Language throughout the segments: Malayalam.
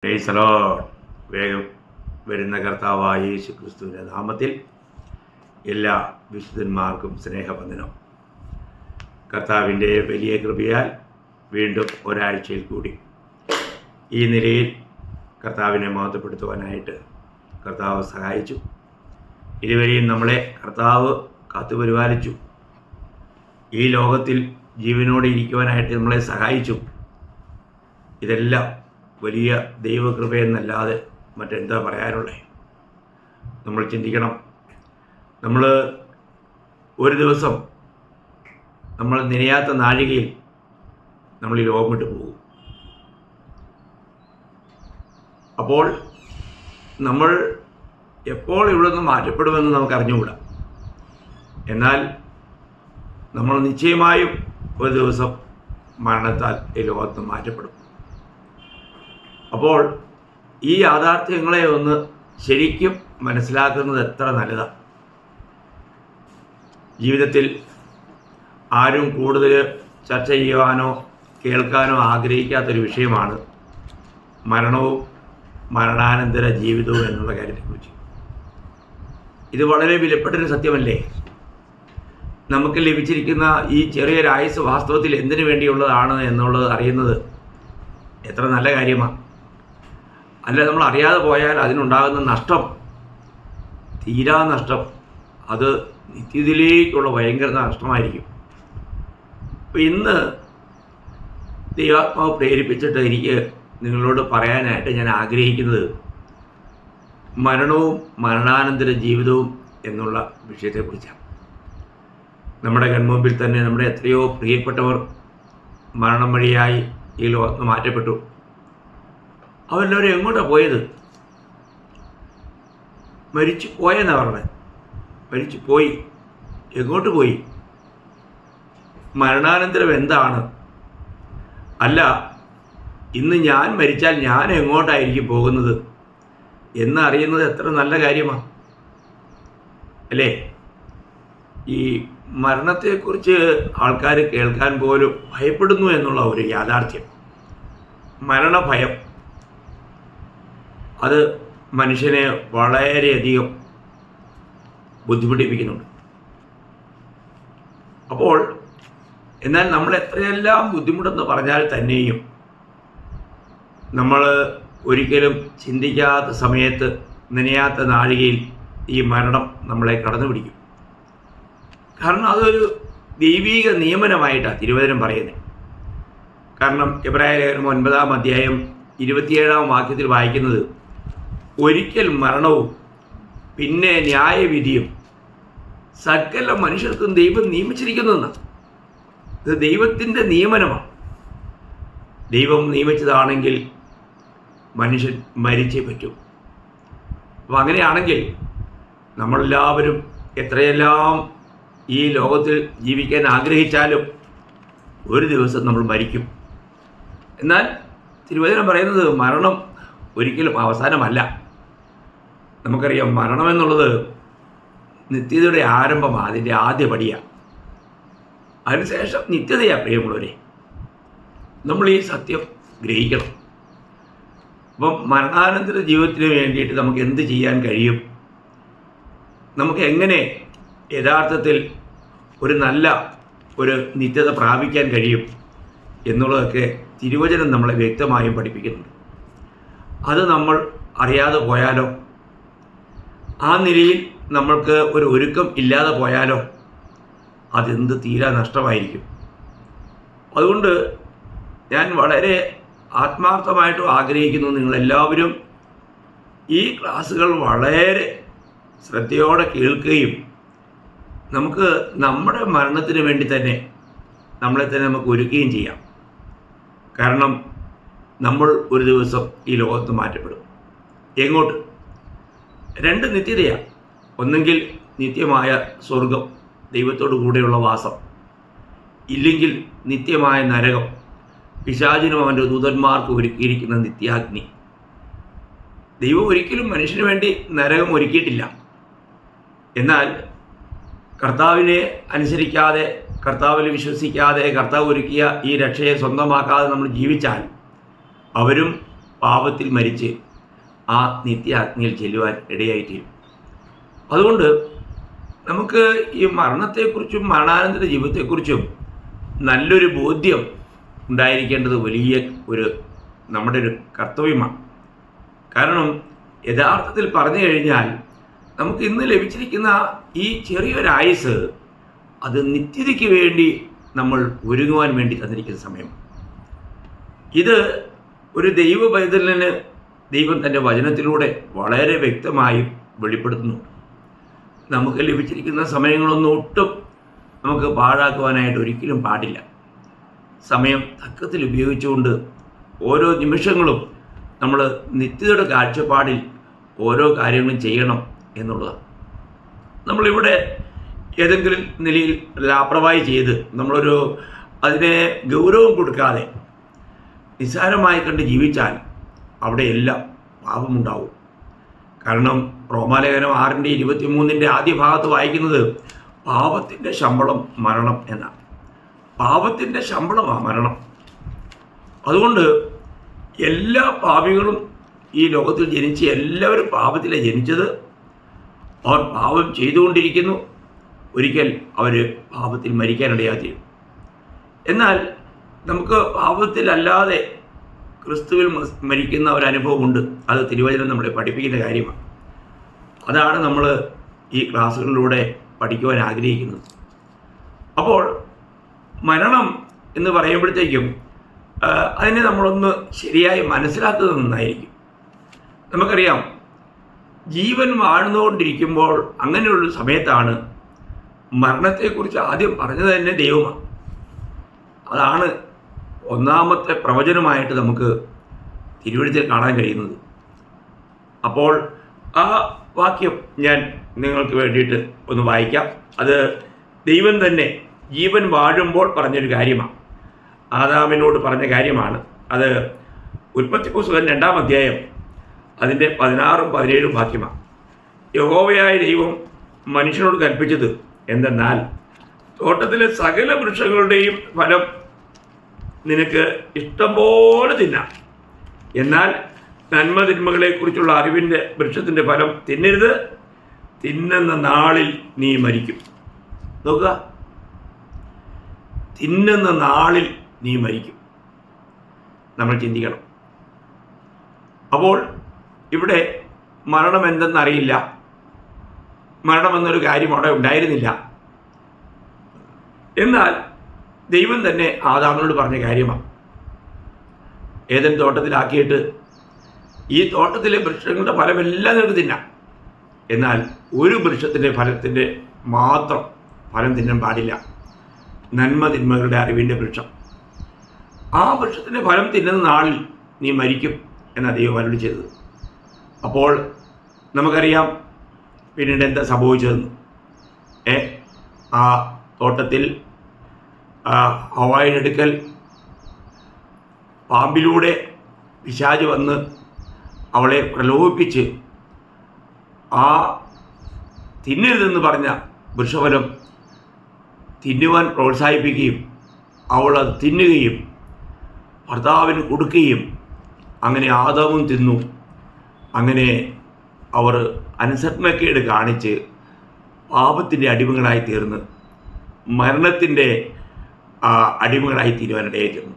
Praise the Lord. വേഗം വരുന്ന കർത്താവായ യേശു ക്രിസ്തുവിൻ്റെ നാമത്തിൽ എല്ലാ വിശുദ്ധന്മാർക്കും സ്നേഹവന്ദനം. കർത്താവിൻ്റെ വലിയ കൃപയാൽ വീണ്ടും ഒരാഴ്ചയിൽ കൂടി ഈ നിലയിൽ കർത്താവിനെ മഹത്വപ്പെടുത്തുവാനായിട്ട് കർത്താവ് സഹായിച്ചു. ഇതുവരെയും നമ്മളെ കർത്താവ് കാത്തുപരിപാലിച്ചു. ഈ ലോകത്തിൽ ജീവനോടെ ഇരിക്കുവാനായിട്ട് നമ്മളെ സഹായിച്ചു. ഇതെല്ലാം വലിയ ദൈവകൃപയെന്നല്ലാതെ മറ്റെന്താ പറയാനുള്ളത്? നമ്മൾ ചിന്തിക്കണം. നമ്മൾ ഒരു ദിവസം നമ്മൾ നിനയാത്ത നാഴികയിൽ നമ്മൾ ഈ ലോകം വിട്ട് പോകും. അപ്പോൾ നമ്മൾ എപ്പോൾ ഇവിടെ നിന്ന് മാറ്റപ്പെടുമെന്ന് നമുക്ക് അറിഞ്ഞുകൂടാ. എന്നാൽ നമ്മൾ നിശ്ചയമായും ഒരു ദിവസം മരണത്താൽ ഈ ലോകത്ത് മാറ്റപ്പെടും. അപ്പോൾ ഈ യാഥാർത്ഥ്യങ്ങളെ ഒന്ന് ശരിക്കും മനസ്സിലാക്കുന്നത് എത്ര നല്ലതാണ്. ജീവിതത്തിൽ ആരും കൂടുതൽ ചർച്ച ചെയ്യുവാനോ കേൾക്കാനോ ആഗ്രഹിക്കാത്തൊരു വിഷയമാണ് മരണവും മരണാനന്തര ജീവിതവും എന്നുള്ള കാര്യത്തെക്കുറിച്ച്. ഇത് വളരെ വിലപ്പെട്ടൊരു സത്യമല്ലേ? നമുക്ക് ലഭിച്ചിരിക്കുന്ന ഈ ചെറിയൊരായുസ് വാസ്തവത്തിൽ എന്തിനു വേണ്ടിയുള്ളതാണ് എന്നുള്ളത് അറിയുന്നത് എത്ര നല്ല കാര്യമാണ്. അല്ല, നമ്മൾ അറിയാതെ പോയാൽ അതിനുണ്ടാകുന്ന നഷ്ടം, തീരാ നഷ്ടം, അത് നിത്യത്തിലേക്കുള്ള ഭയങ്കര നഷ്ടമായിരിക്കും. അപ്പോൾ ഇന്ന് ദൈവാത്മാവ് പ്രേരിപ്പിച്ചിട്ട് എനിക്ക് നിങ്ങളോട് പറയാനായിട്ട് ഞാൻ ആഗ്രഹിക്കുന്നത് മരണവും മരണാനന്തര ജീവിതവും എന്നുള്ള വിഷയത്തെക്കുറിച്ചാണ്. നമ്മുടെ കൺമുമ്പിൽ തന്നെ നമ്മുടെ എത്രയോ പ്രിയപ്പെട്ടവർ മരണം വഴിയായി ഈ ലോകത്ത് മാറ്റപ്പെട്ടു. അവരെല്ലാവരും എങ്ങോട്ടാണ് പോയത്? മരിച്ചു പോയെന്നാണ് പറഞ്ഞത്. മരിച്ചു പോയി. എങ്ങോട്ട് പോയി? മരണാനന്തരം എന്താണ്? അല്ല, ഇന്ന് ഞാൻ മരിച്ചാൽ ഞാൻ എങ്ങോട്ടായിരിക്കും പോകുന്നത് എന്നറിയുന്നത് എത്ര നല്ല കാര്യമാണ് അല്ലേ? ഈ മരണത്തെക്കുറിച്ച് ആൾക്കാർ കേൾക്കാൻ പോലും ഭയപ്പെടുന്നു എന്നുള്ള ഒരു യാഥാർത്ഥ്യം, മരണഭയം, അത് മനുഷ്യനെ വളരെയധികം ബുദ്ധിമുട്ടിപ്പിക്കുന്നുണ്ട്. അപ്പോൾ എന്നാൽ നമ്മൾ എത്രയെല്ലാം ബുദ്ധിമുട്ടെന്ന് പറഞ്ഞാൽ തന്നെയും നമ്മൾ ഒരിക്കലും ചിന്തിക്കാത്ത സമയത്ത് നനയാത്ത നാഴികയിൽ ഈ മരണം നമ്മളെ കടന്നു പിടിക്കും. കാരണം അതൊരു ദൈവീക നിയമനമായിട്ടാണ് തിരുവചനം പറയുന്നത്. കാരണം എബ്രായലേഖനം 9-ാം അധ്യായം 27-ാം വാക്യത്തിൽ വായിക്കുന്നത്, ഒരിക്കൽ മരണവും പിന്നെ ന്യായവിധിയും സകല മനുഷ്യർക്കും ദൈവം നിയമിച്ചിരിക്കുന്നതെന്നാണ്. ഇത് ദൈവത്തിൻ്റെ നിയമനമാണ്. ദൈവം നിയമിച്ചതാണെങ്കിൽ മനുഷ്യൻ മരിച്ചേ പറ്റൂ. അപ്പോൾ അങ്ങനെയാണെങ്കിൽ നമ്മളെല്ലാവരും എത്രയെല്ലാം ഈ ലോകത്തിൽ ജീവിക്കാൻ ആഗ്രഹിച്ചാലും ഒരു ദിവസം നമ്മൾ മരിക്കും. എന്നാൽ തിരുവചനം പറയുന്നത് മരണം ഒരിക്കലും അവസാനമല്ല. നമുക്കറിയാം, മരണം എന്നുള്ളത് നിത്യതയുടെ ആരംഭമാണ്, അതിൻ്റെ ആദ്യ പടിയാണ്. അതിനുശേഷം നിത്യതയാണ്. പ്രിയമുള്ളവരെ, നമ്മൾ ഈ സത്യം ഗ്രഹിക്കണം. അപ്പം മരണാനന്തര ജീവിതത്തിന് വേണ്ടിയിട്ട് നമുക്ക് എന്ത് ചെയ്യാൻ കഴിയും? നമുക്ക് എങ്ങനെ യഥാർത്ഥത്തിൽ ഒരു നല്ല ഒരു നിത്യത പ്രാപിക്കാൻ കഴിയും എന്നുള്ളതൊക്കെ തിരുവചനം നമ്മളെ വ്യക്തമായും പഠിപ്പിക്കുന്നുണ്ട്. അത് നമ്മൾ അറിയാതെ പോയാലോ, ആ നിലയിൽ നമ്മൾക്ക് ഒരു ഒരുക്കം ഇല്ലാതെ പോയാലോ, അതെന്ത് തീരാ നഷ്ടമായിരിക്കും. അതുകൊണ്ട് ഞാൻ വളരെ ആത്മാർത്ഥമായിട്ടും ആഗ്രഹിക്കുന്നു നിങ്ങളെല്ലാവരും ഈ ക്ലാസ്സുകൾ വളരെ ശ്രദ്ധയോടെ കേൾക്കുകയും നമുക്ക് നമ്മുടെ മരണത്തിന് വേണ്ടി തന്നെ നമ്മളെ തന്നെ നമുക്ക് ഒരുക്കുകയും ചെയ്യാം. കാരണം നമ്മൾ ഒരു ദിവസം ഈ ലോകത്ത് മാറ്റപ്പെടും. എങ്ങോട്ട്? രണ്ട് നിത്യതയാണ്. ഒന്നെങ്കിൽ നിത്യമായ സ്വർഗം, ദൈവത്തോടു കൂടെയുള്ള വാസം, ഇല്ലെങ്കിൽ നിത്യമായ നരകം, പിശാചിനും അവൻ്റെ ദൂതന്മാർക്ക് ഒരുക്കിയിരിക്കുന്ന നിത്യാഗ്നി. ദൈവം ഒരിക്കലും മനുഷ്യന് വേണ്ടി നരകം ഒരുക്കിയിട്ടില്ല. എന്നാൽ കർത്താവിനെ അനുസരിക്കാതെ, കർത്താവിൽ വിശ്വസിക്കാതെ, കർത്താവ് ഒരുക്കിയ ഈ രക്ഷയെ സ്വന്തമാക്കാതെ നമ്മൾ ജീവിച്ചാൽ അവരും പാപത്തിൽ മരിച്ച് ആ നിത്യാഗ്നിയിൽ ചെല്ലുവാൻ ഇടയായിത്തീരും. അതുകൊണ്ട് നമുക്ക് ഈ മരണത്തെക്കുറിച്ചും മരണാനന്തര ജീവിതത്തെക്കുറിച്ചും നല്ലൊരു ബോധ്യം ഉണ്ടായിരിക്കേണ്ടത് വലിയ നമ്മുടെ ഒരു കർത്തവ്യമാണ്. കാരണം യഥാർത്ഥത്തിൽ പറഞ്ഞു കഴിഞ്ഞാൽ നമുക്ക് ഇന്ന് ലഭിച്ചിരിക്കുന്ന ഈ ചെറിയൊരായുസ് അത് നിത്യതയ്ക്ക് വേണ്ടി നമ്മൾ ഒരുങ്ങുവാൻ വേണ്ടി തന്നിരിക്കുന്ന സമയം. ഇത് ഒരു ദൈവ പൈതലിന് ദൈവം തൻ്റെ വചനത്തിലൂടെ വളരെ വ്യക്തമായും വെളിപ്പെടുത്തുന്നു. നമുക്ക് ലഭിച്ചിരിക്കുന്ന സമയങ്ങളൊന്നും ഒട്ടും നമുക്ക് പാഴാക്കുവാനായിട്ട് ഒരിക്കലും പാടില്ല. സമയം തക്കത്തിൽ ഉപയോഗിച്ചുകൊണ്ട് ഓരോ നിമിഷങ്ങളും നമ്മൾ നിത്യതയുടെ കാഴ്ചപ്പാടിൽ ഓരോ കാര്യങ്ങളും ചെയ്യണം എന്നുള്ളതാണ്. നമ്മളിവിടെ ഏതെങ്കിലും നിലയിൽ ലാപ്രവായി ചെയ്ത് അതിനെ ഗൗരവം കൊടുക്കാതെ നിസ്സാരമായി കണ്ട് ജീവിച്ചാൽ അവിടെയെല്ലാം പാപമുണ്ടാവും. കാരണം റോമാലേഖനം 6:23 ആദ്യ ഭാഗത്ത് വായിക്കുന്നത് പാപത്തിൻ്റെ ശമ്പളം മരണം എന്നാണ്. പാപത്തിൻ്റെ ശമ്പളമാണ് മരണം. അതുകൊണ്ട് എല്ലാ പാപികളും ഈ ലോകത്തിൽ ജനിച്ച് എല്ലാവരും പാപത്തിലാണ് ജനിച്ചത്. അവർ പാപം ചെയ്തുകൊണ്ടിരിക്കുന്നു. ഒരിക്കൽ അവർ പാപത്തിൽ മരിക്കാനിടയാത്തീരും. എന്നാൽ നമുക്ക് പാപത്തിലല്ലാതെ ക്രിസ്തുവിൽ മരിക്കുന്ന ഒരനുഭവമുണ്ട്. അത് തിരുവചനം നമ്മളെ പഠിപ്പിക്കുന്ന കാര്യമാണ്. അതാണ് നമ്മൾ ഈ ക്ലാസ്സുകളിലൂടെ പഠിക്കുവാൻ ആഗ്രഹിക്കുന്നത്. അപ്പോൾ മരണം എന്ന് പറയുമ്പോഴത്തേക്കും അതിനെ നമ്മളൊന്ന് ശരിയായി മനസ്സിലാക്കുന്നത് നന്നായിരിക്കും. നമുക്കറിയാം, ജീവൻ വാഴ്ന്നുകൊണ്ടിരിക്കുമ്പോൾ അങ്ങനെയുള്ള സമയത്താണ് മരണത്തെക്കുറിച്ച് ആദ്യം പറഞ്ഞത് തന്നെ ദൈവമാണ്. അതാണ് ഒന്നാമത്തെ പ്രവചനമായിട്ട് നമുക്ക് തിരുവെഴുത്തിൽ കാണാൻ കഴിയുന്നത്. അപ്പോൾ ആ വാക്യം ഞാൻ നിങ്ങൾക്ക് വേണ്ടിയിട്ട് ഒന്ന് വായിക്കാം. അത് ദൈവം തന്നെ ജീവൻ വാഴുമ്പോൾ പറഞ്ഞൊരു കാര്യമാണ്. ആദാമിനോട് പറഞ്ഞ കാര്യമാണ്. അത് ഉൽപ്പത്തി പുസ്തകം 2-ാം അധ്യായം അതിൻ്റെ 16-ഉം 17-ഉം വാക്യമാണ്. യഹോവയായ ദൈവം മനുഷ്യനോട് കൽപ്പിച്ചത് എന്തെന്നാൽ, തോട്ടത്തിലെ സകല വൃക്ഷങ്ങളുടെയും ഫലം നിനക്ക് ഇഷ്ടം പോലെ തിന്നാം, എന്നാൽ നന്മ തിന്മകളെക്കുറിച്ചുള്ള അറിവിൻ്റെ വൃക്ഷത്തിൻ്റെ ഫലം തിന്നരുത്, തിന്നുന്ന നാളിൽ നീ മരിക്കും. നോക്കുക, തിന്നുന്ന നാളിൽ നീ മരിക്കും. നമ്മൾ ചിന്തിക്കണം. അപ്പോൾ ഇവിടെ മരണം എന്തെന്നറിയില്ല, മരണമെന്നൊരു കാര്യം അവിടെ ഉണ്ടായിരുന്നില്ല. എന്നാൽ ദൈവം തന്നെ ആദാമിനോട് പറഞ്ഞ കാര്യമാണ്. ഏദൻ തോട്ടത്തിലാക്കിയിട്ട് ഈ തോട്ടത്തിലെ വൃക്ഷങ്ങളുടെ ഫലമെല്ലാം നിനക്ക് തിന്നാം, എന്നാൽ ഒരു വൃക്ഷത്തിൻ്റെ ഫലത്തിൻ്റെ മാത്രം ഫലം തിന്നാൻ പാടില്ല, നന്മ തിന്മകളുടെ അറിവിൻ്റെ വൃക്ഷം. ആ വൃക്ഷത്തിൻ്റെ ഫലം തിന്നുന്ന നാളിൽ നീ മരിക്കും എന്നാണ് ദൈവം അരുളി ചെയ്തത്. അപ്പോൾ നമുക്കറിയാം പിന്നീട് എന്താ സംഭവിച്ചതെന്ന്. ആ തോട്ടത്തിൽ ഹവ്വായുടെ അടുക്കൽ പാമ്പിലൂടെ പിശാച് വന്ന് അവളെ പ്രലോഭിപ്പിച്ച് ആ തിന്നരുതെന്ന് പറഞ്ഞ വൃക്ഷഫലം തിന്നുവാൻ പ്രോത്സാഹിപ്പിക്കുകയും അവൾ അത് തിന്നുകയും ഭർത്താവിന് കൊടുക്കുകയും അങ്ങനെ ആദാമും തിന്നു. അങ്ങനെ അവർ അനുസരണക്കേട് കാണിച്ച് പാപത്തിൻ്റെ അടിമകളായി തീർന്ന് മരണത്തിൻ്റെ അടിമകളായി തീരുവാനിടയായി തീർന്നു.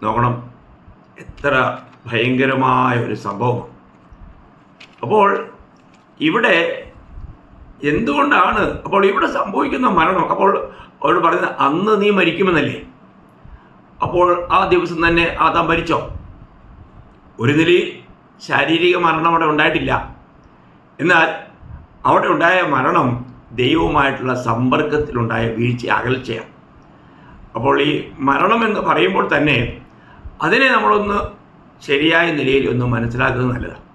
നോക്കണം, എത്ര ഭയങ്കരമായ ഒരു സംഭവമാണ്. അപ്പോൾ ഇവിടെ എന്തുകൊണ്ടാണ് അപ്പോൾ ഇവിടെ സംഭവിക്കുന്ന മരണം? അപ്പോൾ അവൾ പറയുന്നത് അന്ന് നീ മരിക്കുമെന്നല്ലേ. അപ്പോൾ ആ ദിവസം തന്നെ ആദാം മരിച്ചോ? ഒരു നിലയിൽ ശാരീരിക മരണം അവിടെ ഉണ്ടായിട്ടില്ല. എന്നാൽ അവിടെ ഉണ്ടായ മരണം ദൈവവുമായിട്ടുള്ള സമ്പർക്കത്തിലുണ്ടായ വീഴ്ച, അകൽച്ചയാണ്. അപ്പോൾ ഈ മരണം എന്ന് പറയുമ്പോൾ തന്നെ അതിനെ നമ്മളൊന്ന് ശരിയായ നിലയിൽ ഒന്ന് മനസ്സിലാക്കുന്നത് നല്ലതാണ്.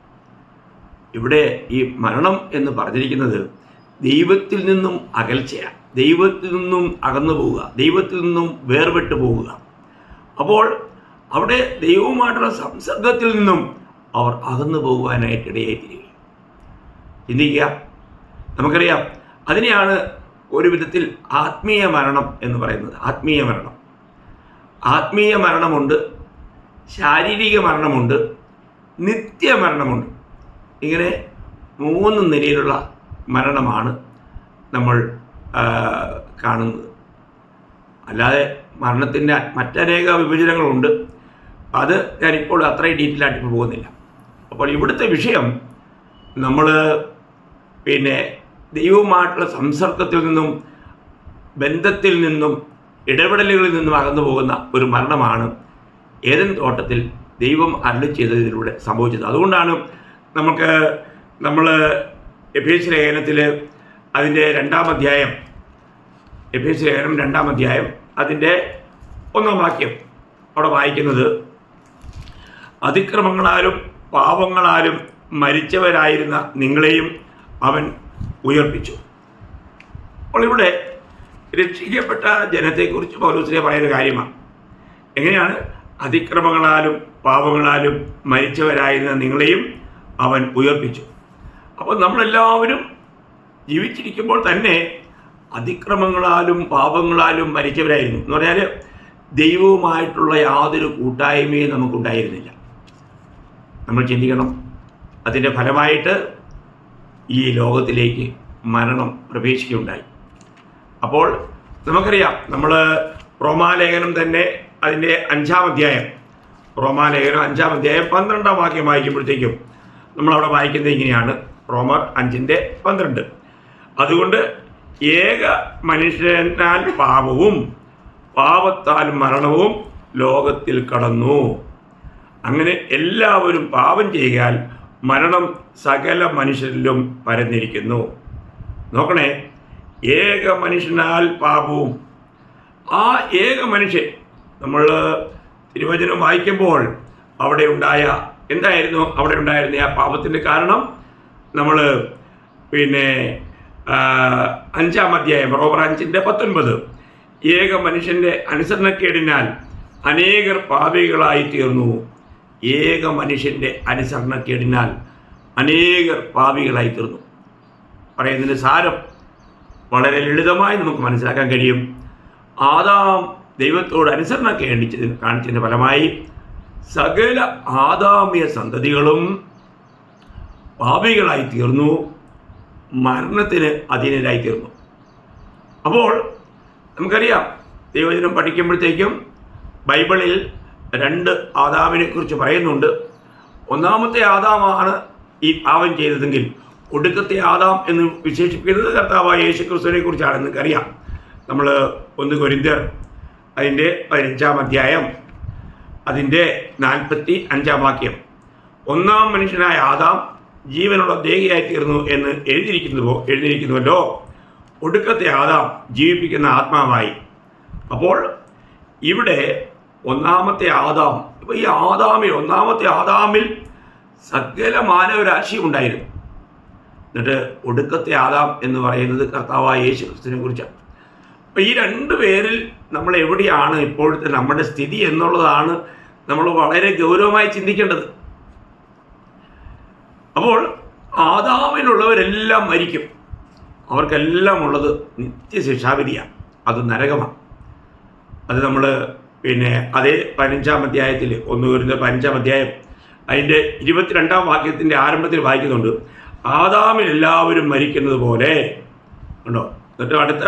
ഇവിടെ ഈ മരണം എന്ന് പറഞ്ഞിരിക്കുന്നത് ദൈവത്തിൽ നിന്നും അകൽച്ചയാണ്, ദൈവത്തിൽ നിന്നും അകന്നു പോവുക, ദൈവത്തിൽ നിന്നും വേർപെട്ടു പോവുക. അപ്പോൾ അവിടെ ദൈവവുമായിട്ടുള്ള സംസർഗത്തിൽ നിന്നും അവർ അകന്നു പോകുവാനായിട്ട് ഇടയായിത്തീരുക. ചിന്തിക്കുക, നമുക്കറിയാം അതിനെയാണ് ഒരു വിധത്തിൽ ആത്മീയ മരണം എന്ന് പറയുന്നത്. ആത്മീയ മരണമുണ്ട്, ശാരീരിക മരണമുണ്ട്, നിത്യമരണമുണ്ട്. ഇങ്ങനെ 3 നിലയിലുള്ള മരണമാണ് നമ്മൾ കാണുന്നത്. അല്ലാതെ മരണത്തിൻ്റെ മറ്റനേക വിഭജനങ്ങളുണ്ട്. അത് ഞാനിപ്പോൾ അത്രയും ഡീറ്റെയിൽ ആയിട്ട് പോകുന്നില്ല. അപ്പോൾ ഇവിടുത്തെ വിഷയം നമ്മൾ ദൈവവുമായിട്ടുള്ള സംസർഗത്തിൽ നിന്നും ബന്ധത്തിൽ നിന്നും ഇടപെടലുകളിൽ നിന്നും അകന്നു പോകുന്ന ഒരു മരണമാണ് ഏദൻ തോട്ടത്തിൽ ദൈവം അരുളി ചെയ്തതിലൂടെ സംഭവിച്ചത്. അതുകൊണ്ടാണ് നമ്മൾ എഫേസ്യ ലേഖനത്തിൽ അതിൻ്റെ 2-ാം അധ്യായം, എഫേസ്യ ലേഖനം 2-ാം അധ്യായം അതിൻ്റെ 1-ാം വാക്യം അവിടെ വായിക്കുന്നത്, അതിക്രമങ്ങളാലും പാപങ്ങളാലും മരിച്ചവരായിരുന്ന നിങ്ങളെയും അവൻ ഉയർപ്പിച്ചു. അപ്പോൾ ഇവിടെ രക്ഷിക്കപ്പെട്ട ജനത്തെക്കുറിച്ച് പൗലോസ് പറയുന്ന കാര്യമാണ്. എങ്ങനെയാണ്? അതിക്രമങ്ങളാലും പാപങ്ങളാലും മരിച്ചവരായിരുന്ന നിങ്ങളെയും അവൻ ഉയർപ്പിച്ചു. അപ്പോൾ നമ്മളെല്ലാവരും ജീവിച്ചിരിക്കുമ്പോൾ തന്നെ അതിക്രമങ്ങളാലും പാപങ്ങളാലും മരിച്ചവരായിരുന്നു. എന്ന് പറഞ്ഞാൽ ദൈവവുമായിട്ടുള്ള യാതൊരു കൂട്ടായ്മയും നമുക്കുണ്ടായിരുന്നില്ല. നമ്മൾ ചിന്തിക്കണം, അതിൻ്റെ ഫലമായിട്ട് ഈ ലോകത്തിലേക്ക് മരണം പ്രവേശിക്കുകയുണ്ടായി. അപ്പോൾ നമുക്കറിയാം, നമ്മൾ റോമാലേഖനം തന്നെ അതിൻ്റെ 5-ാം അധ്യായം, റോമാലേഖനം 5-ാം അധ്യായം 12-ാം വാക്യം വായിക്കുമ്പോഴത്തേക്കും നമ്മളവിടെ വായിക്കുന്നത് ഇങ്ങനെയാണ്, റോമർ 5:12. അതുകൊണ്ട് ഏക മനുഷ്യനാൽ പാപവും പാപത്താൽ മരണവും ലോകത്തിൽ കടന്നു. അങ്ങനെ എല്ലാവരും പാപം ചെയ്യാൽ മരണം സകല മനുഷ്യരിലും പരന്നിരിക്കുന്നു. നോക്കണേ, ഏക മനുഷ്യനാൽ പാപവും. ആ ഏക മനുഷ്യൻ, നമ്മൾ തിരുവചനം വായിക്കുമ്പോൾ എന്തായിരുന്നു അവിടെ ഉണ്ടായിരുന്ന ആ പാപത്തിൻ്റെ കാരണം? നമ്മൾ 5-ാം അധ്യായം റോമർ 5:19, ഏക മനുഷ്യൻ്റെ അനുസരണക്കേടിനാൽ അനേകർ പാപികളായി തീർന്നു. ഏക മനുഷ്യൻ്റെ അനുസരണക്കേടിനാൽ അനേകർ പാപികളായി തീർന്നു. പറയുന്നതിന് സാരം വളരെ ലളിതമായി നമുക്ക് മനസ്സിലാക്കാൻ കഴിയും. ആദാം ദൈവത്തോട് അനുസരണക്കേട് കാണിച്ചതിൻ്റെ ഫലമായി സകല ആദാമ്യ സന്തതികളും പാപികളായി തീർന്നു, മരണത്തിന് അധീനരായി തീർന്നു. അപ്പോൾ നമുക്കറിയാം, ദൈവവചനം പഠിക്കുമ്പോഴത്തേക്കും ബൈബിളിൽ 2 ആദാമിനെ കുറിച്ച് പറയുന്നുണ്ട്. ഒന്നാമത്തെ ആദാമാണ് ഈ പാപം ചെയ്തതെങ്കിൽ ഒടുക്കത്തെ ആദാം എന്ന് വിശേഷിപ്പിക്കുന്നത് കർത്താവായ യേശുക്രിസ്തുവിനെ കുറിച്ചാണ്. നിങ്ങൾക്കറിയാം, നമ്മൾ 1 കൊരിന്ത്യർ അതിൻ്റെ 15-ാം അധ്യായം അതിൻ്റെ 45-ാം വാക്യം, ഒന്നാം മനുഷ്യനായ ആദാം ജീവനുള്ള ദേഹിയായി തീർന്നു എന്ന് എഴുതിയിരിക്കുന്നുവല്ലോ, ഒടുക്കത്തെ ആദാം ജീവിപ്പിക്കുന്ന ആത്മാവായി. അപ്പോൾ ഇവിടെ ഒന്നാമത്തെ ആദാം, ഇപ്പോൾ ഈ ഒന്നാമത്തെ ആദാമിൽ സകല മാനവരാശി ഉണ്ടായിരുന്നു. എന്നിട്ട് ഒടുക്കത്തെ ആദാം എന്ന് പറയുന്നത് കർത്താവായ യേശു ക്രിസ്തുവിനെ കുറിച്ചാണ്. അപ്പോൾ ഈ 2 പേരിൽ നമ്മൾ എവിടെയാണ് ഇപ്പോഴത്തെ നമ്മുടെ സ്ഥിതി എന്നുള്ളതാണ് നമ്മൾ വളരെ ഗൗരവമായി ചിന്തിക്കേണ്ടത്. അപ്പോൾ ആദാമിലുള്ളവരെല്ലാം മരിക്കും. അവർക്കെല്ലാം ഉള്ളത് നിത്യശിക്ഷാവിധിയാണ്, അത് നരകമാണ്. അത് നമ്മൾ അതേ 15-ാം അധ്യായത്തിൽ 1 കൊരിന്ത്യർ 15-ാം അധ്യായം അതിൻ്റെ 22-ാം വാക്യത്തിൻ്റെ ആരംഭത്തിൽ വായിക്കുന്നുണ്ട്, ആദാമിൽ എല്ലാവരും മരിക്കുന്നത് പോലെ ഉണ്ടോ. എന്നിട്ട് അടുത്ത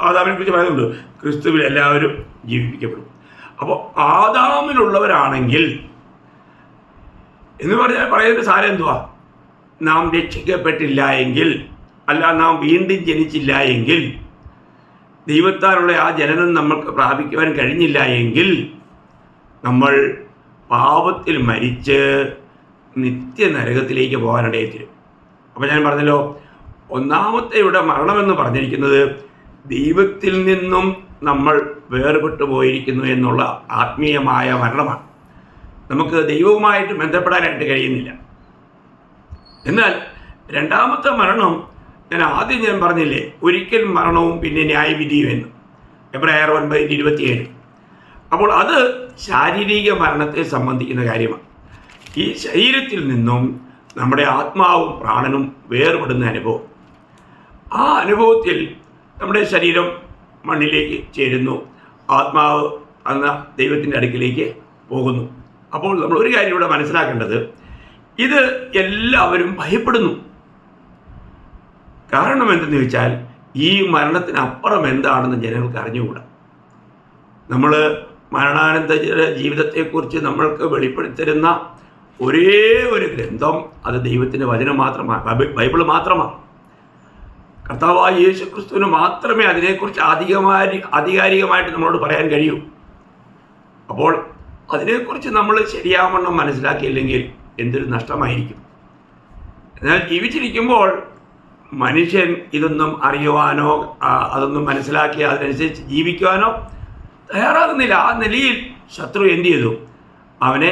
ആദാമിനെ കുറിച്ച് പറയുന്നുണ്ട്, ക്രിസ്തുവിൽ എല്ലാവരും ജീവിപ്പിക്കപ്പെടും. അപ്പോൾ ആദാമിലുള്ളവരാണെങ്കിൽ എന്ന് പറയുന്ന സാരം എന്തുവാ? നാം രക്ഷിക്കപ്പെട്ടില്ല എങ്കിൽ, അല്ല നാം വീണ്ടും ജനിച്ചില്ല എങ്കിൽ, ദൈവത്താലുള്ള ആ ജനനം നമ്മൾക്ക് പ്രാപിക്കുവാൻ കഴിഞ്ഞില്ല എങ്കിൽ നമ്മൾ പാപത്തിൽ മരിച്ച് നിത്യനരകത്തിലേക്ക് പോകാനിടയെത്തിരും. അപ്പോൾ ഞാൻ പറഞ്ഞല്ലോ, ഒന്നാമത്തെ ഇവിടെ മരണമെന്ന് പറഞ്ഞിരിക്കുന്നത് ദൈവത്തിൽ നിന്നും നമ്മൾ വേർപെട്ടു പോയിരിക്കുന്നു എന്നുള്ള ആത്മീയമായ മരണമാണ്. നമുക്ക് ദൈവവുമായിട്ട് ബന്ധപ്പെടാനായിട്ട് കഴിയുന്നില്ല. എന്നാൽ രണ്ടാമത്തെ മരണം ഞാൻ പറഞ്ഞില്ലേ, ഒരിക്കൽ മരണവും പിന്നെ ന്യായവിധിയും എന്ന്, എബ്രായർ 9:27. അപ്പോൾ അത് ശാരീരിക മരണത്തെ സംബന്ധിക്കുന്ന കാര്യമാണ്. ഈ ശരീരത്തിൽ നിന്നും നമ്മുടെ ആത്മാവും പ്രാണനും വേർപെടുന്ന അനുഭവം. ആ അനുഭവത്തിൽ നമ്മുടെ ശരീരം മണ്ണിലേക്ക് ചേരുന്നു, ആത്മാവ് എന്ന ദൈവത്തിൻ്റെ അടുക്കിലേക്ക് പോകുന്നു. അപ്പോൾ നമ്മൾ ഒരു കാര്യം ഇവിടെ മനസ്സിലാക്കേണ്ടത്, ഇത് എല്ലാവരും ഭയപ്പെടുന്നു. കാരണം എന്തെന്ന് ചോദിച്ചാൽ, ഈ മരണത്തിനപ്പുറം എന്താണെന്ന് ജനങ്ങൾക്ക് അറിഞ്ഞുകൂടാ. നമ്മൾ മരണാനന്തര ജീവിതത്തെക്കുറിച്ച് നമ്മൾക്ക് വെളിപ്പെടുത്തിരുന്ന ഒരേ ഒരു ഗ്രന്ഥം അത് ദൈവത്തിൻ്റെ വചനം മാത്രമാണ്, ബൈബിൾ മാത്രമാണ്. കർത്താവായ യേശു ക്രിസ്തുവിന് മാത്രമേ അതിനെക്കുറിച്ച് ആധികാരികമായിട്ട് നമ്മളോട് പറയാൻ കഴിയൂ. അപ്പോൾ അതിനെക്കുറിച്ച് നമ്മൾ ശരിയാവണ്ണം മനസ്സിലാക്കിയില്ലെങ്കിൽ എന്തൊരു നഷ്ടമായിരിക്കും. എന്നാൽ ജീവിച്ചിരിക്കുമ്പോൾ മനുഷ്യൻ ഇതൊന്നും അറിയുവാനോ അതൊന്നും മനസ്സിലാക്കി അതിനനുസരിച്ച് ജീവിക്കുവാനോ തയ്യാറാകുന്നില്ല. ആ നിലയിൽ ശത്രു എന്ത് ചെയ്തു? അവനെ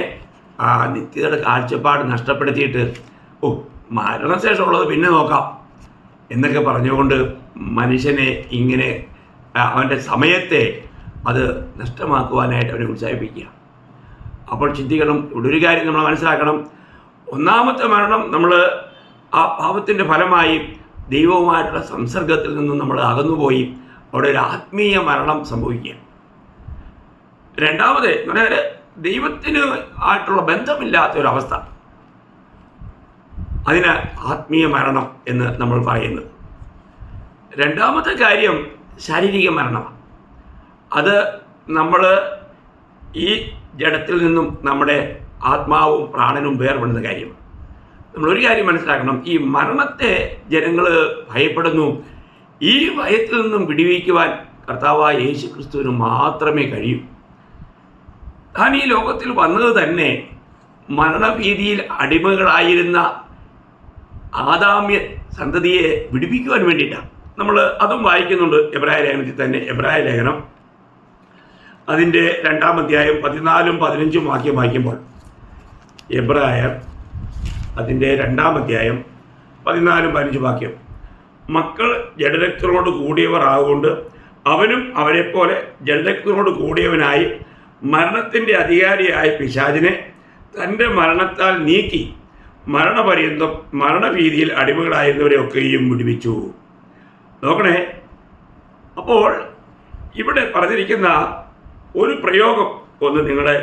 നിത്യതയുടെ കാഴ്ചപ്പാട് നഷ്ടപ്പെടുത്തിയിട്ട് മരണശേഷമുള്ളത് പിന്നെ നോക്കാം എന്നൊക്കെ പറഞ്ഞുകൊണ്ട് മനുഷ്യനെ ഇങ്ങനെ അവൻ്റെ സമയത്തെ അത് നഷ്ടമാക്കുവാനായിട്ട് അവനെ ഉത്സാഹിപ്പിക്കുക. അപ്പോൾ ചിന്തിക്കണം, ഇവിടെ ഒരു കാര്യം നമ്മൾ മനസ്സിലാക്കണം. ഒന്നാമത്തെ മരണം നമ്മൾ ആ പാപത്തിൻ്റെ ഫലമായി ദൈവവുമായിട്ടുള്ള സംസർഗത്തിൽ നിന്നും നമ്മൾ അകന്നുപോയി അവിടെ ഒരു ആത്മീയ മരണം സംഭവിക്കുക. രണ്ടാമത് എന്ന് പറഞ്ഞാൽ ദൈവത്തിന് ആയിട്ടുള്ള ബന്ധമില്ലാത്തൊരവസ്ഥ, അതിന് ആത്മീയ മരണം എന്ന് നമ്മൾ പറയുന്നത്. രണ്ടാമത്തെ കാര്യം ശാരീരിക മരണമാണ്. അത് നമ്മൾ ഈ ജഡത്തിൽ നിന്നും നമ്മുടെ ആത്മാവും പ്രാണനും വേർപെടുന്ന കാര്യമാണ്. നമ്മളൊരു കാര്യം മനസ്സിലാക്കണം, ഈ മരണത്തെ ജനങ്ങൾ ഭയപ്പെടുന്നു. ഈ ഭയത്തിൽ നിന്നും വിടുവിക്കുവാൻ കർത്താവായ യേശു ക്രിസ്തുവിന് മാത്രമേ കഴിയൂ. താൻ ഈ ലോകത്തിൽ വന്നത് തന്നെ മരണഭീതിയിൽ അടിമകളായിരുന്ന ആദാമ്യ സന്തതിയെ വിടുവിക്കുവാൻ വേണ്ടിയിട്ടാണ്. നമ്മൾ അതും വായിക്കുന്നുണ്ട് എബ്രായ ലേഖനത്തിൽ തന്നെ. എബ്രായ ലേഖനം അതിൻ്റെ 2-ാം അധ്യായം 14-15 വാക്യം വായിക്കുമ്പോൾ, എബ്രായർ അതിൻ്റെ 2-ാം അധ്യായം 14-15 വാക്യം, മക്കൾ ജഡരക്തരോട് കൂടിയവർ ആകൊണ്ട് അവനും അവരെപ്പോലെ ജഡരക്തരോട് കൂടിയവനായി മരണത്തിൻ്റെ അധികാരിയായ പിശാചിനെ തൻ്റെ മരണത്താൽ നീക്കി മരണപര്യന്തം മരണഭീതിയിൽ അടിമകളായിരുന്നവരെയൊക്കെയും വിടുവിച്ചു. നോക്കണേ, അപ്പോൾ ഇവിടെ പറഞ്ഞിരിക്കുന്ന ഒരു പ്രയോഗം ഒന്ന് നിങ്ങളുടെ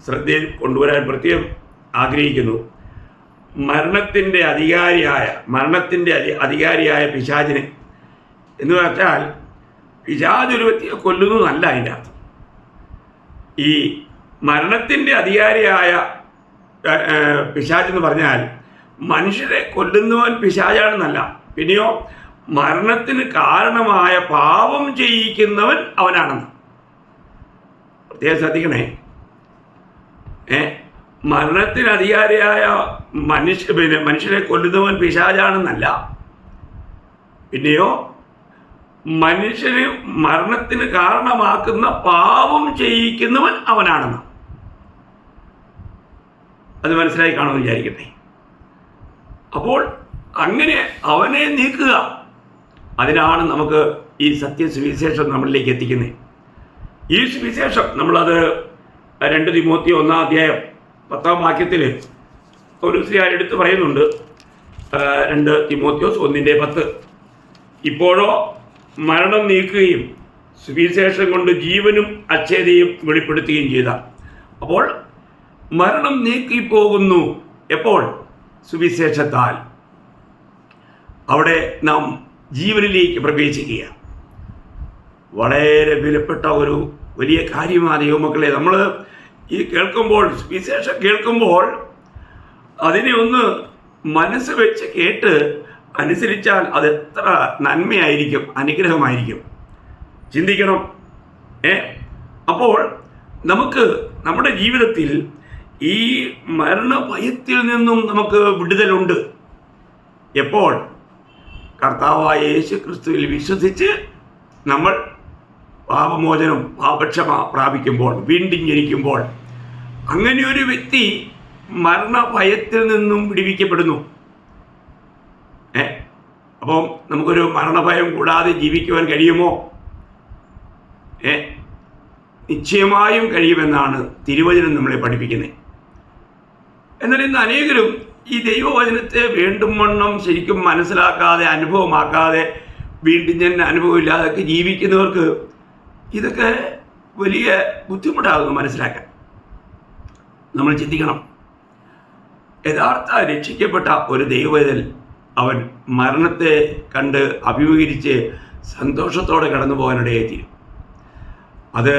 ശ്രദ്ധയിൽ കൊണ്ടുവരാൻ പ്രത്യേകം ആഗ്രഹിക്കുന്നു. മരണത്തിൻ്റെ അധികാരിയായ പിശാചിനെ എന്ന് വെച്ചാൽ പിശാച് ഒരു വ്യക്തിയെ കൊല്ലുന്നതല്ല അതിൻ്റെ അർത്ഥം. ഈ മരണത്തിൻ്റെ അധികാരിയായ പിശാചെന്ന് പറഞ്ഞാൽ മനുഷ്യരെ കൊല്ലുന്നവൻ പിശാചാണെന്നല്ല, പിന്നെയോ മരണത്തിന് കാരണമായ പാപം ചെയ്യിക്കുന്നവൻ അവനാണെന്ന് പ്രത്യേകം ശ്രദ്ധിക്കണേ. മരണത്തിന് അധികാരിയായ മനുഷ്യരെ കൊല്ലുന്നവൻ പിശാചാണെന്നല്ല, പിന്നെയോ മനുഷ്യന് മരണത്തിന് കാരണമാക്കുന്ന പാപം ചെയ്യിക്കുന്നവൻ അവനാണെന്ന്. അത് മനസ്സിലായി കാണുമെന്ന് വിചാരിക്കട്ടെ. അപ്പോൾ അങ്ങനെ അവനെ നീക്കുക, അതിനാണ് നമുക്ക് ഈ സത്യസുവിശേഷം നമ്മളിലേക്ക് എത്തിക്കുന്നത്. ഈ സുവിശേഷം നമ്മളത് 2 തിമോത്തി 1-ാം അധ്യായം 10-ാം വാക്യത്തിൽ പൗലോസ് എടുത്ത് പറയുന്നുണ്ട്. 2 തിമോത്തിയോസ് 1:10, ഇപ്പോഴോ മരണം നീക്കുകയും സുവിശേഷം കൊണ്ട് ജീവനും അച്ഛേതയും വെളിപ്പെടുത്തുകയും ചെയ്ത. അപ്പോൾ മരണം നീക്കിപ്പോകുന്നു എപ്പോൾ? സുവിശേഷത്താൽ. അവിടെ നാം ജീവനിലേക്ക് പ്രവേശിക്കുക. വളരെ വിലപ്പെട്ട ഒരു വലിയ കാര്യമാണ് ദൈവമക്കളെ. നമ്മൾ ഈ കേൾക്കുമ്പോൾ, സുവിശേഷം കേൾക്കുമ്പോൾ അതിനെ ഒന്ന് മനസ്സ് വെച്ച് കേട്ട് അനുസരിച്ചാൽ അത് എത്ര നന്മയായിരിക്കും, അനുഗ്രഹമായിരിക്കും. ചിന്തിക്കണം. അപ്പോൾ നമുക്ക് നമ്മുടെ ജീവിതത്തിൽ ഈ മരണഭയത്തിൽ നിന്നും നമുക്ക് വിടുതലുണ്ട്. എപ്പോൾ? കർത്താവായ യേശു ക്രിസ്തുവിൽ വിശ്വസിച്ച് നമ്മൾ പാപമോചനം, പാപക്ഷമ പ്രാപിക്കുമ്പോൾ, വീണ്ടും ജനിക്കുമ്പോൾ, അങ്ങനെയൊരു വ്യക്തി മരണഭയത്തിൽ നിന്നും വിടുവിക്കപ്പെടുന്നു. അപ്പം നമുക്കൊരു മരണഭയം കൂടാതെ ജീവിക്കുവാൻ കഴിയുമോ? നിശ്ചയമായും കഴിയുമെന്നാണ് തിരുവചനം നമ്മളെ പഠിപ്പിക്കുന്നത്. എന്നാൽ ഇന്ന് അനേകരും ഈ ദൈവവചനത്തെ വീണ്ടും വണ്ണം ശരിക്കും മനസ്സിലാക്കാതെ, അനുഭവമാക്കാതെ, വീണ്ടും ജനന അനുഭവമില്ലാതൊക്കെ ജീവിക്കുന്നവർക്ക് ഇതൊക്കെ വലിയ ബുദ്ധിമുട്ടാകുന്നു മനസ്സിലാക്കാൻ. നമ്മൾ ചിന്തിക്കണം. യഥാർത്ഥ രക്ഷിക്കപ്പെട്ട ഒരു ദൈവവേദൽ അവൻ മരണത്തെ കണ്ട് അഭിമുഖീകരിച്ച് സന്തോഷത്തോടെ കടന്നു പോകാനിടയെത്തി. അത്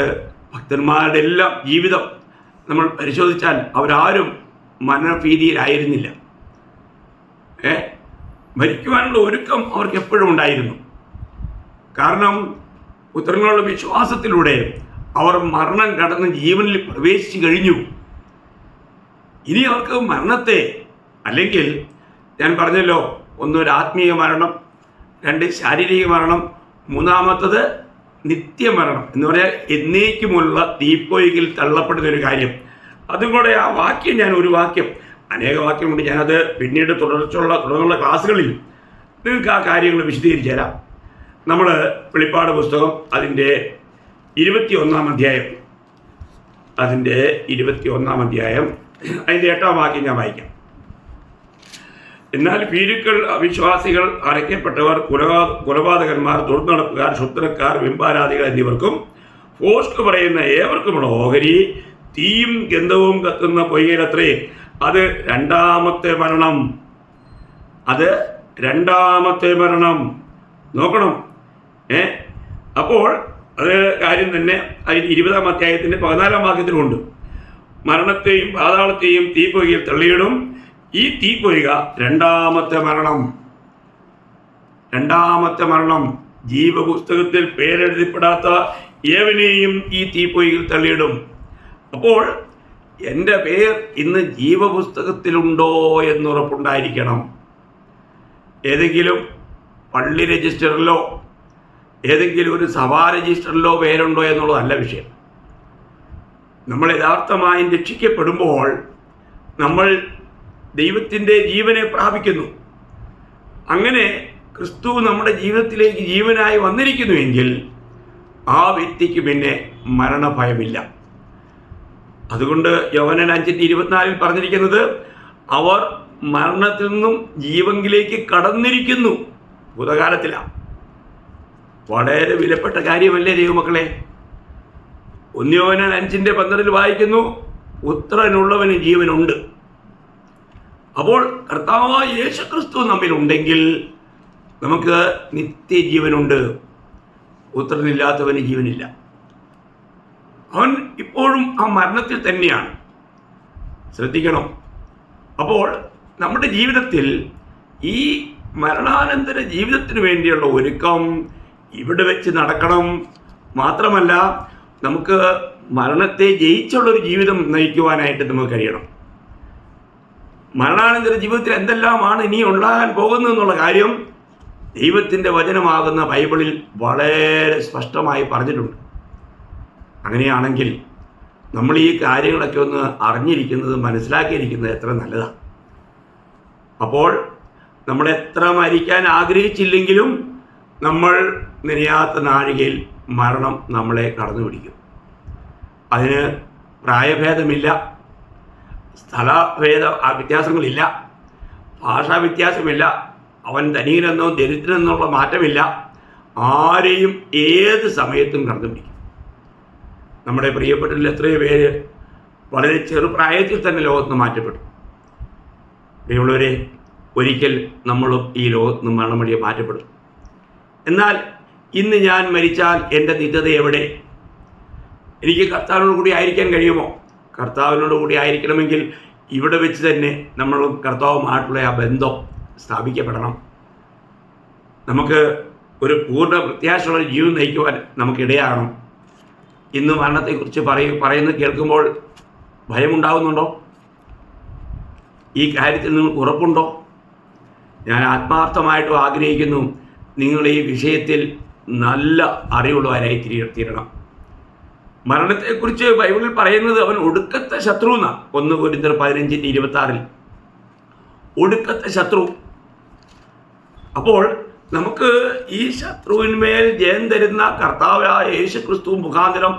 ഭക്തന്മാരുടെ എല്ലാം ജീവിതം നമ്മൾ പരിശോധിച്ചാൽ അവരാരും മരണഭീതിയിലായിരുന്നില്ല. മരിക്കുവാനുള്ള ഒരുക്കം അവർക്ക് എപ്പോഴും ഉണ്ടായിരുന്നു. കാരണം പുത്രനുള്ള വിശ്വാസത്തിലൂടെ അവർ മരണം കടന്ന് ജീവനിൽ പ്രവേശിച്ചു കഴിഞ്ഞു. ഇനി അവർക്ക് മരണത്തെ, അല്ലെങ്കിൽ ഞാൻ പറഞ്ഞല്ലോ, ഒന്ന് ഒരു ആത്മീയ മരണം, രണ്ട് ശാരീരിക മരണം, മൂന്നാമത്തത് നിത്യമരണം എന്ന് പറഞ്ഞാൽ എന്നേക്കുമുള്ള തീപ്പൊയ്കിൽ തള്ളപ്പെടുന്ന ഒരു കാര്യം. അതും കൂടെ ആ വാക്യം, ഞാൻ ഒരു വാക്യം, അനേക വാക്യമുണ്ട്, ഞാനത് പിന്നീട് തുടർന്നുള്ള ക്ലാസ്സുകളിൽ നിങ്ങൾക്ക് ആ കാര്യങ്ങൾ വിശദീകരിച്ചു തരാം. നമ്മൾ വെളിപ്പാട് പുസ്തകം അതിൻ്റെ 21-ാം അധ്യായം, അതിൻ്റെ 21-ാം അധ്യായം അതിൻ്റെ 8-ാം വാക്യം ഞാൻ വായിക്കാം. എന്നാൽ ഭീരുക്കൾ, അവിശ്വാസികൾ, അരയ്ക്കപ്പെട്ടവർ, കൊലപാതകന്മാർ, ദുർനടപ്പുകാർ, ക്ഷുദ്രക്കാർ, ബിംബാരാധികൾ എന്നിവർക്കും ഫോഷ്ക് പറയുന്ന ഏവർക്കുമുള്ള ഓഹരി തീയും ഗന്ധവും കത്തുന്ന പൊയ്കയിലത്രേ. അത് രണ്ടാമത്തെ മരണം. അത് രണ്ടാമത്തെ മരണം. നോക്കണം. അപ്പോൾ അത് കാര്യം തന്നെ അതിന് 20-ാം അധ്യായത്തിൻ്റെ 14-ാം വാക്യത്തിലുണ്ട്. മരണത്തെയും പാതാളത്തെയും തീപ്പൊയ്കയിൽ തള്ളിയിടും. ഈ തീപ്പൊയ്ക രണ്ടാമത്തെ മരണം. രണ്ടാമത്തെ മരണം. ജീവപുസ്തകത്തിൽ പേരെഴുതപ്പെടാത്ത ഏവനെയും ഈ തീപ്പൊയ്കയിൽ തള്ളിയിടും. അപ്പോൾ എൻ്റെ പേർ ഇന്ന് ജീവപുസ്തകത്തിലുണ്ടോ എന്നുറപ്പുണ്ടായിരിക്കണം. ഏതെങ്കിലും പള്ളി രജിസ്റ്ററിലോ ഏതെങ്കിലും ഒരു സഭാ രജിസ്റ്ററിലോ പേരുണ്ടോ എന്നുള്ളതല്ല വിഷയം. നമ്മൾ യഥാർത്ഥമായി രക്ഷിക്കപ്പെടുമ്പോൾ നമ്മൾ ദൈവത്തിൻ്റെ ജീവനെ പ്രാപിക്കുന്നു. അങ്ങനെ ക്രിസ്തു നമ്മുടെ ജീവിതത്തിലേക്ക് ജീവനായി വന്നിരിക്കുന്നുവെങ്കിൽ ആ വ്യക്തിക്ക് പിന്നെ മരണഭയമില്ല. അതുകൊണ്ട് യോഹന്നാൻ 5:24 പറഞ്ഞിരിക്കുന്നത്, അവർ മരണത്തിൽ നിന്നും ജീവങ്കിലേക്ക് കടന്നിരിക്കുന്നു. ഭൂതകാലത്തിലാണ്. വളരെ വിലപ്പെട്ട കാര്യമല്ലേ ദൈവമക്കളെ? 1 യോഹന്നാൻ 5:12 വായിക്കുന്നു, പുത്രനുള്ളവന് ജീവനുണ്ട്. അപ്പോൾ കർത്താവായ യേശുക്രിസ്തു നമ്മിലുണ്ടെങ്കിൽ നമുക്ക് നിത്യജീവനുണ്ട്. പുത്രനില്ലാത്തവന് ജീവനില്ല. അവൻ ഇപ്പോഴും ആ മരണത്തിൽ തന്നെയാണ്. ശ്രദ്ധിക്കണം. അപ്പോൾ നമ്മുടെ ജീവിതത്തിൽ ഈ മരണാനന്തര ജീവിതത്തിന് വേണ്ടിയുള്ള ഒരുക്കം ഇവിടെ വെച്ച് നടക്കണം. മാത്രമല്ല, നമുക്ക് മരണത്തെ ജയിച്ചുള്ളൊരു ജീവിതം നയിക്കുവാനായിട്ട് നമുക്ക് കഴിയണം. മരണാനന്തര ജീവിതത്തിൽ എന്തെല്ലാമാണ് ഇനി ഉണ്ടാകാൻ പോകുന്നതെന്നുള്ള കാര്യം ദൈവത്തിൻ്റെ വചനമാകുന്ന ബൈബിളിൽ വളരെ സ്പഷ്ടമായി പറഞ്ഞിട്ടുണ്ട്. അങ്ങനെയാണെങ്കിൽ നമ്മൾ ഈ കാര്യങ്ങളൊക്കെ ഒന്ന് അറിഞ്ഞിരിക്കുന്നത്, മനസ്സിലാക്കിയിരിക്കുന്നത് എത്ര നല്ലതാണ്. അപ്പോൾ നമ്മൾ എത്ര മരിക്കാൻ ആഗ്രഹിച്ചില്ലെങ്കിലും നമ്മൾ നിനയാത്ത നാഴികയിൽ മരണം നമ്മളെ കടന്നു പിടിക്കും. അതിന് പ്രായഭേദമില്ല, സ്ഥലഭേദ വ്യത്യാസങ്ങളില്ല, ഭാഷാ വ്യത്യാസമില്ല, അവൻ ധനികനെന്നോ ദരിദ്രനെന്നുള്ള മാറ്റമില്ല. ആരെയും ഏത് സമയത്തും കടന്നു പിടിക്കും. നമ്മുടെ പ്രിയപ്പെട്ടതിൽ എത്രയോ പേര് വളരെ ചെറുപ്രായത്തിൽ തന്നെ ലോകത്ത് നിന്ന് മാറ്റപ്പെട്ടു. പ്രിയമുള്ളവരെ, ഒരിക്കൽ നമ്മളും ഈ ലോകത്ത് നിന്ന് മരണം വഴിയെ മാറ്റപ്പെടും. എന്നാൽ ഇന്ന് ഞാൻ മരിച്ചാൽ എൻ്റെ നിത്യത എവിടെ? എനിക്ക് കർത്താവിനോട് കൂടി ആയിരിക്കാൻ കഴിയുമോ? കർത്താവിനോട് കൂടി ആയിരിക്കണമെങ്കിൽ ഇവിടെ വെച്ച് തന്നെ നമ്മളും കർത്താവുമായിട്ടുള്ള ആ ബന്ധം സ്ഥാപിക്കപ്പെടണം. നമുക്ക് ഒരു പൂർണ്ണ പ്രത്യാശയുള്ള ജീവിതം നയിക്കുവാൻ നമുക്കിടയാകണം. ഇന്ന് മരണത്തെക്കുറിച്ച് പറയുന്നത് കേൾക്കുമ്പോൾ ഭയമുണ്ടാകുന്നുണ്ടോ? ഈ കാര്യത്തിൽ നിങ്ങൾക്ക് ഉറപ്പുണ്ടോ? ഞാൻ ആത്മാർത്ഥമായിട്ടും ആഗ്രഹിക്കുന്നു നിങ്ങൾ ഈ വിഷയത്തിൽ നല്ല അറിവുള്ളവരായി തീരണം. മരണത്തെക്കുറിച്ച് ബൈബിളിൽ പറയുന്നത് അവൻ ഒടുക്കത്തെ ശത്രു എന്നാണ്. 1 കൊരിന്ത്യർ 15:26 ഒടുക്കത്തെ ശത്രു. അപ്പോൾ നമുക്ക് ഈ ശത്രുവിന്മേൽ ജയം തരുന്ന കർത്താവായ യേശുക്രിസ്തു മുഖാന്തരം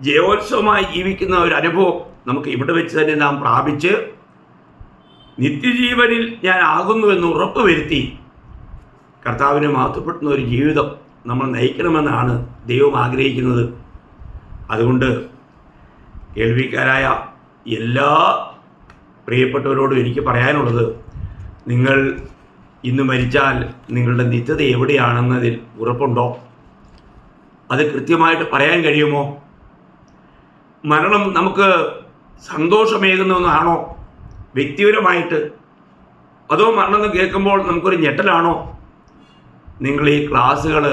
ജയോത്സവമായി ജീവിക്കുന്ന ഒരു അനുഭവം നമുക്ക് ഇവിടെ വെച്ച് തന്നെ നാം പ്രാപിച്ച് നിത്യജീവനിൽ ഞാൻ ആകുന്നുവെന്ന് ഉറപ്പ് വരുത്തി കർത്താവിനെ മഹത്വപ്പെടുത്തുന്ന ഒരു ജീവിതം നമ്മൾ നയിക്കണമെന്നാണ് ദൈവം ആഗ്രഹിക്കുന്നത്. അതുകൊണ്ട് കേൾവിക്കാരായ എല്ലാ പ്രിയപ്പെട്ടവരോടും എനിക്ക് പറയാനുള്ളത്, നിങ്ങൾ ഇന്ന് മരിച്ചാൽ നിങ്ങളുടെ നിത്യത എവിടെയാണെന്നതിൽ ഉറപ്പുണ്ടോ? അത് കൃത്യമായിട്ട് പറയാൻ കഴിയുമോ? മരണം നമുക്ക് സന്തോഷമേകുന്ന ഒന്നാണോ വ്യക്തിപരമായിട്ട്? അതോ മരണം എന്ന് കേൾക്കുമ്പോൾ നമുക്കൊരു ഞെട്ടലാണോ? നിങ്ങൾ ഈ ക്ലാസ്സുകൾ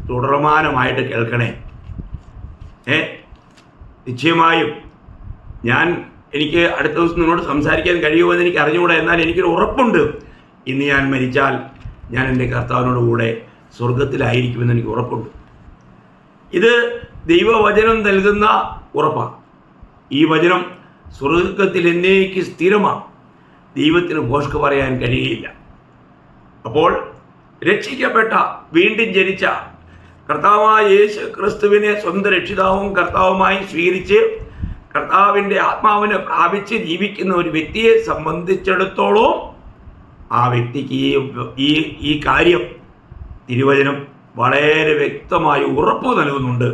തുടർമാനമായിട്ട് കേൾക്കണേ. നിശ്ചയമായും എനിക്ക് അടുത്ത ദിവസം നിങ്ങളോട് സംസാരിക്കാൻ കഴിയുമെന്ന് എനിക്ക് അറിഞ്ഞുകൂടാ. എന്നാൽ എനിക്കൊരു ഉറപ്പുണ്ട്, ഇന്ന് ഞാൻ മരിച്ചാൽ ഞാൻ എൻ്റെ കർത്താവിനോട് കൂടെ സ്വർഗത്തിലായിരിക്കുമെന്ന് എനിക്ക് ഉറപ്പുണ്ട്. ഇത് ദൈവവചനം നൽകുന്ന ഉറപ്പാണ്. ഈ വചനം സ്വർഗത്തിൽ എന്നേക്ക് സ്ഥിരമാണ്. ദൈവത്തിന് ഭോഷ്ക് പറയാൻ കഴിയുകയില്ല. അപ്പോൾ രക്ഷിക്കപ്പെട്ട വീണ്ടും ജനിച്ച കർത്താവായ യേശു ക്രിസ്തുവിനെ സ്വന്തം രക്ഷിതാവും കർത്താവുമായി സ്വീകരിച്ച് കർത്താവിൻ്റെ ആത്മാവിനെ പ്രാപിച്ച് ജീവിക്കുന്ന ഒരു വ്യക്തിയെ സംബന്ധിച്ചിടത്തോളം ആ വ്യക്തിക്ക് ഈ കാര്യം തിരുവചനം വളരെ വ്യക്തമായി ഉറപ്പ് നൽകുന്നുണ്ട്.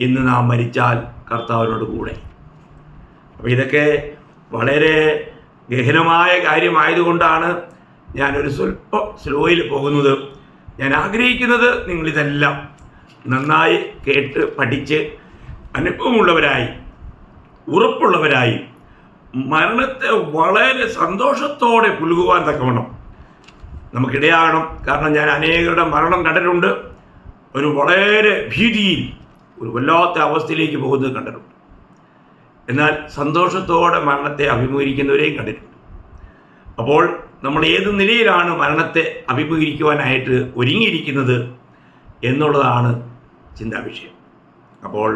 ഇന്ന് നാം മരിച്ചാൽ കർത്താവിനോട് കൂടെ. അപ്പോൾ ഇതൊക്കെ വളരെ ഗഹനമായ കാര്യമായതുകൊണ്ടാണ് ഞാനൊരു സ്വല്പം സ്ലോയിൽ പോകുന്നത്. ഞാൻ ആഗ്രഹിക്കുന്നത് നിങ്ങളിതെല്ലാം നന്നായി കേട്ട് പഠിച്ച് അനുഭവമുള്ളവരായി ഉറപ്പുള്ളവരായി മരണത്തെ വളരെ സന്തോഷത്തോടെ പുൽകുവാൻ തക്കവണ്ണം നമുക്കിടയാകണം. കാരണം ഞാൻ അനേകരുടെ മരണം കണ്ടിട്ടുണ്ട്. ഒരു വളരെ ഭീതിയിൽ ഒരു വല്ലാത്ത അവസ്ഥയിലേക്ക് പോകുന്നത് കണ്ടിട്ടുണ്ട്. എന്നാൽ സന്തോഷത്തോടെ മരണത്തെ അഭിമുഖീകരിക്കുന്നവരെയും കണ്ടിട്ടുണ്ട്. അപ്പോൾ നമ്മൾ ഏത് നിലയിലാണ് മരണത്തെ അഭിമുഖീകരിക്കുവാനായിട്ട് ഒരുങ്ങിയിരിക്കുന്നത് എന്നുള്ളതാണ് ചിന്താവിഷയം. അപ്പോൾ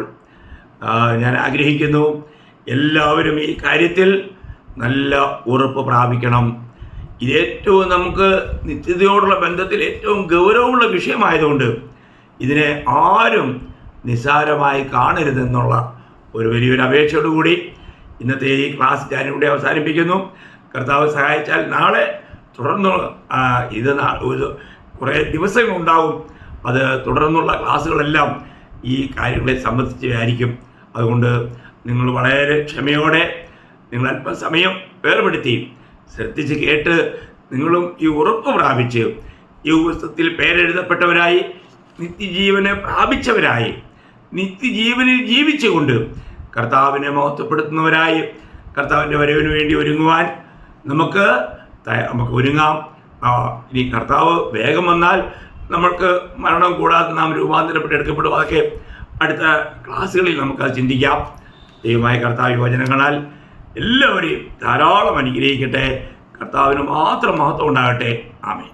ഞാൻ ആഗ്രഹിക്കുന്നു എല്ലാവരും ഈ കാര്യത്തിൽ നല്ല ഉറപ്പ് പ്രാപിക്കണം. ഇതേറ്റവും നമുക്ക് നിത്യതയോടുള്ള ബന്ധത്തിൽ ഏറ്റവും ഗൗരവമുള്ള വിഷയമായതുകൊണ്ട് ഇതിനെ ആരും നിസ്സാരമായി കാണരുതെന്നുള്ള ഒരു വലിയൊരു അപേക്ഷയോടുകൂടി ഇന്നത്തെ ഈ ക്ലാസ് ഞാനിവിടെ അവസാനിപ്പിക്കുന്നു. കർത്താവ് സഹായിച്ചാൽ നാളെ തുടർന്ന് ഇത് കുറേ ദിവസങ്ങളുണ്ടാവും. അത് തുടർന്നുള്ള ക്ലാസ്സുകളെല്ലാം ഈ കാര്യങ്ങളെ സംബന്ധിച്ചായിരിക്കും. അതുകൊണ്ട് നിങ്ങൾ വളരെ ക്ഷമയോടെ നിങ്ങൾ അല്പസമയം വേർപെടുത്തി ശ്രദ്ധിച്ച് കേട്ട് നിങ്ങളും ഈ ഉറപ്പ് പ്രാപിച്ച് ഈ പുസ്തകത്തിൽ പേരെഴുതപ്പെട്ടവരായി നിത്യജീവനെ പ്രാപിച്ചവരായി നിത്യജീവനിൽ ജീവിച്ചുകൊണ്ട് കർത്താവിനെ മഹത്വപ്പെടുത്തുന്നവരായി കർത്താവിൻ്റെ വരവിന് വേണ്ടി ഒരുങ്ങുവാൻ നമുക്ക് ഒരുങ്ങാം. ഇനി കർത്താവ് വേഗം വന്നാൽ നമ്മൾക്ക് മരണം കൂടാതെ നാം രൂപാന്തരപ്പെട്ട് എടുക്കപ്പെടും. അതൊക്കെ അടുത്ത ക്ലാസ്സുകളിൽ നമുക്കത് ചിന്തിക്കാം. ദൈവമായ കർത്താവ് വചനങ്ങളാൽ എല്ലാവരെയും ധാരാളം അനുഗ്രഹിക്കട്ടെ. കർത്താവിന് മാത്രം മഹത്വം ഉണ്ടാകട്ടെ. ആമേൻ.